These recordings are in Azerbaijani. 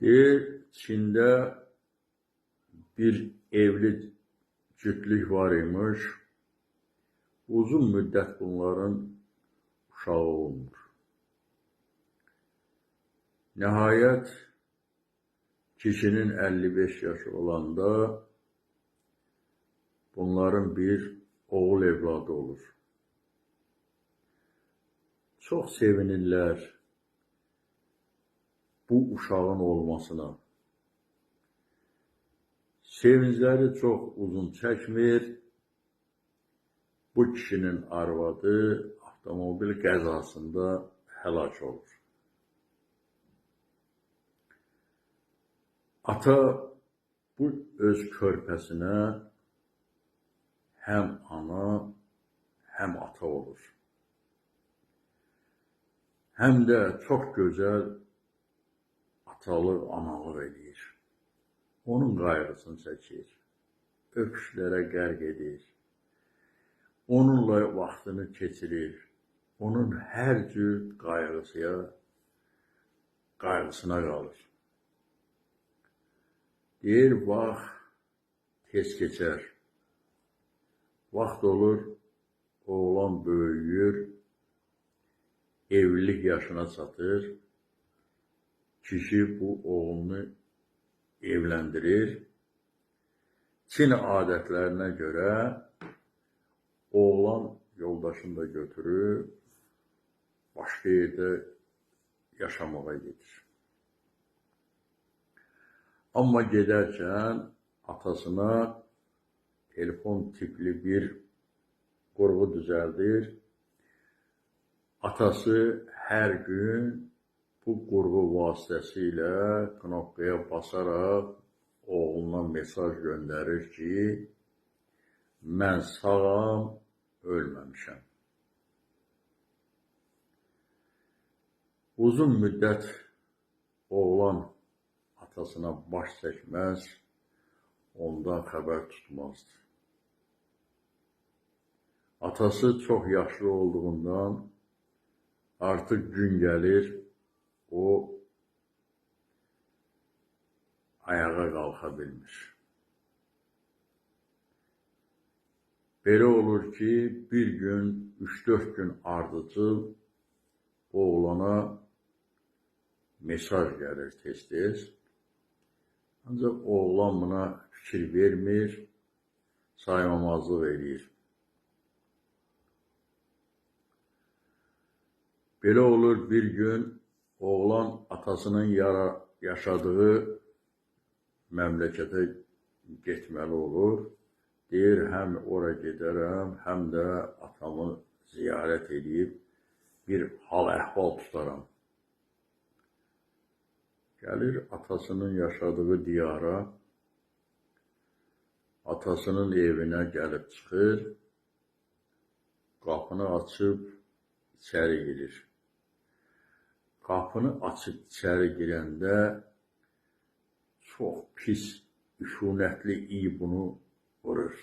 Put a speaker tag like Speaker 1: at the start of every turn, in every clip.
Speaker 1: Çində bir evli cütlük var imiş. Uzun müddət bunların uşağı olmur. Nəhayət kişinin 55 yaşı olanda bunların bir oğul evladı olur. Çox sevinirlər bu uşağın olmasına. Sevincləri çox uzun çəkmir. Bu kişinin arvadı avtomobil qəzasında həlak olur. Ata bu öz körpəsinə həm ana, həm ata olur. Həm də çox gözəl atalıq, analıq edir. Onun qayğısını çəkir, öpüşlərə qərq edir. Onunla vaxtını keçirir. Onun hər cür qayğısına qalır. Deyir, vaxt tez keçər. Vaxt olur, oğlan böyüyür, evlilik yaşına çatır. Kişi bu oğlunu evləndirir. Çin adətlərinə görə oğlan yoldaşını da götürüb başqa yerdə yaşamağa gedir. Amma gedərkən atasına telefon tipli bir qurğu düzəldir. Atası hər gün bu qurğu vasitəsilə knopkaya basaraq oğluna mesaj göndərir ki, mən sağam, ölməmişəm. Uzun müddət oğlan atasına baş çəkməz, ondan xəbər tutmazdı. Atası çox yaşlı olduğundan artıq gün gəlir, o ayağa qalxa bilmir. Belə olur ki, bir gün, 3-4 gün ardıcıl oğlana mesaj gəlir tez-tez. Ancaq oğlan buna fikir vermir, saymamazlıq edir. Belə olur, bir gün oğlan atasının yaşadığı məmləkətə getməli olur. Deyir, həm ora gedərəm, həm də atamı ziyarət edib bir hal-əhval tutaram. Gəlir atasının yaşadığı diyara, atasının evinə gəlib çıxır, qapını açıb içəri girir. Qapını açıb içəri girəndə çox pis, üfunətli iyi bunu vurur.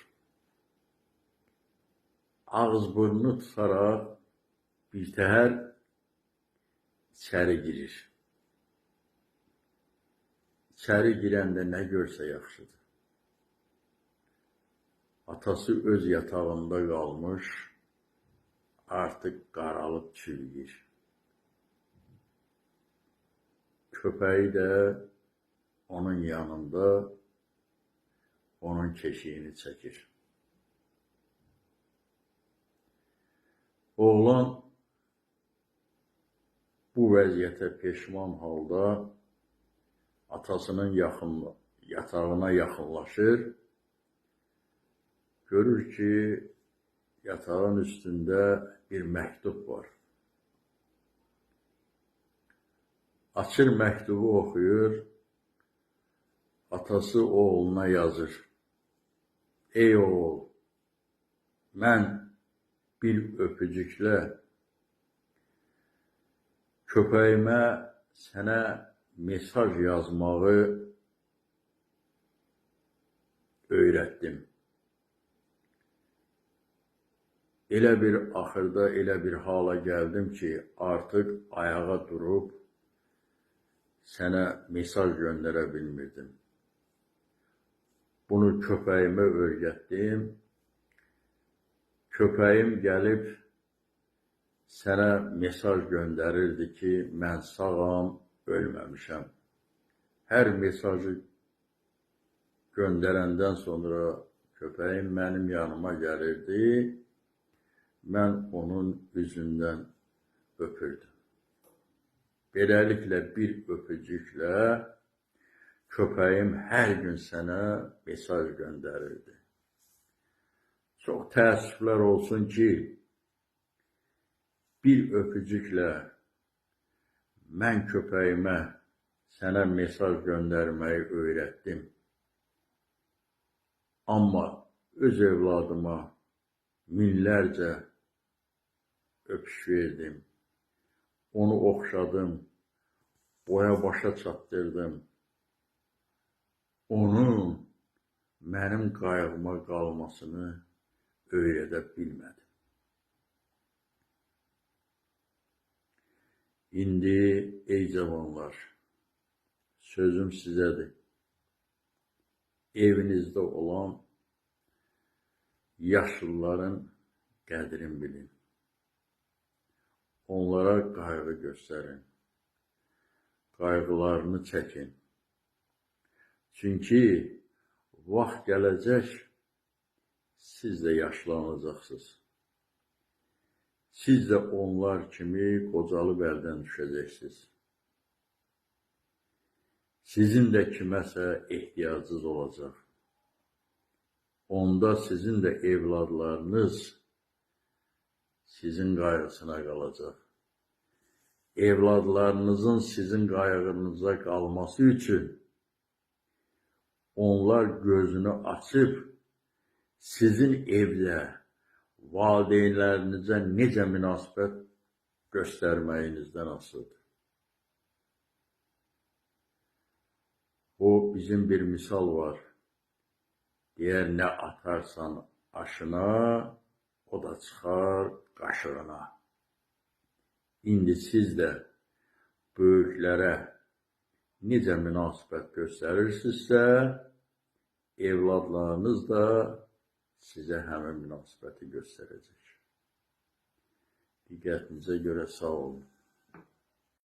Speaker 1: Ağız burnunu tutaraq birtəhər içəri girir. İçəri girəndə nə görsə yaxşıdır. Atası öz yatağında qalmış, artıq qaralıb çürüyür. Köpəyi də onun yanında onun keşiyini çəkir. Oğlan bu vəziyyətə peşman halda atasının yatağına yaxınlaşır. Görür ki, yatağın üstündə bir məktub var. Açır məktubu oxuyur. Atası oğluna yazır. Ey oğul, mən bir öpücüklə köpəyimə sənə mesaj yazmağı öyrətdim. Elə bir axırda elə bir hala gəldim ki, artıq ayağa durub sənə mesaj göndərə bilmirdim. Bunu köpəyimə öyrətdim. Köpəyim gəlib sənə mesaj göndərirdi ki, mən sağam, ölməmişəm. Hər mesajı göndərəndən sonra köpəyim mənim yanıma gəlirdi, mən onun üzündən öpürdüm. Beləliklə bir öpücüklə köpəyim hər gün sənə mesaj göndərirdi. Çox təəssüflər olsun ki, bir öpücüklə mən köpəyimə sənə mesaj göndərməyi öyrətdim. Amma öz evladıma minlərcə öpüş verdim. Onu oxşadım, boya başa çatdırdım. Onun mənim qayğıma qalmasını öyrədə bilmədim. İndi ey cavanlar, sözüm sizədir. Evinizdə olan yaşlıların qədrini bilin. Onlara qayğı göstərin. Qayğılarını çəkin. Çünki vaxt gələcək, siz də yaşlanacaqsınız. Siz də onlar kimi qocalıb əldən düşəcəksiniz. Sizin də kiməsə ehtiyacınız olacaq. Onda sizin də evladlarınız sizin qayğısına qalacaq. Evladlarınızın sizin qayğınıza qalması üçün onlar gözünü açıb sizin evdə valideynlərinizə necə münasibət göstərməyinizdən asılıdır. O bizim bir misal var. Deyər, nə atarsan aşına, o da çıxar qaşığına. İndi siz də böyüklərə necə münasibət göstərirsinizsə, evladlarınız da sizə həmin münasibəti göstərəcək. Diqqətinizə görə sağ olun.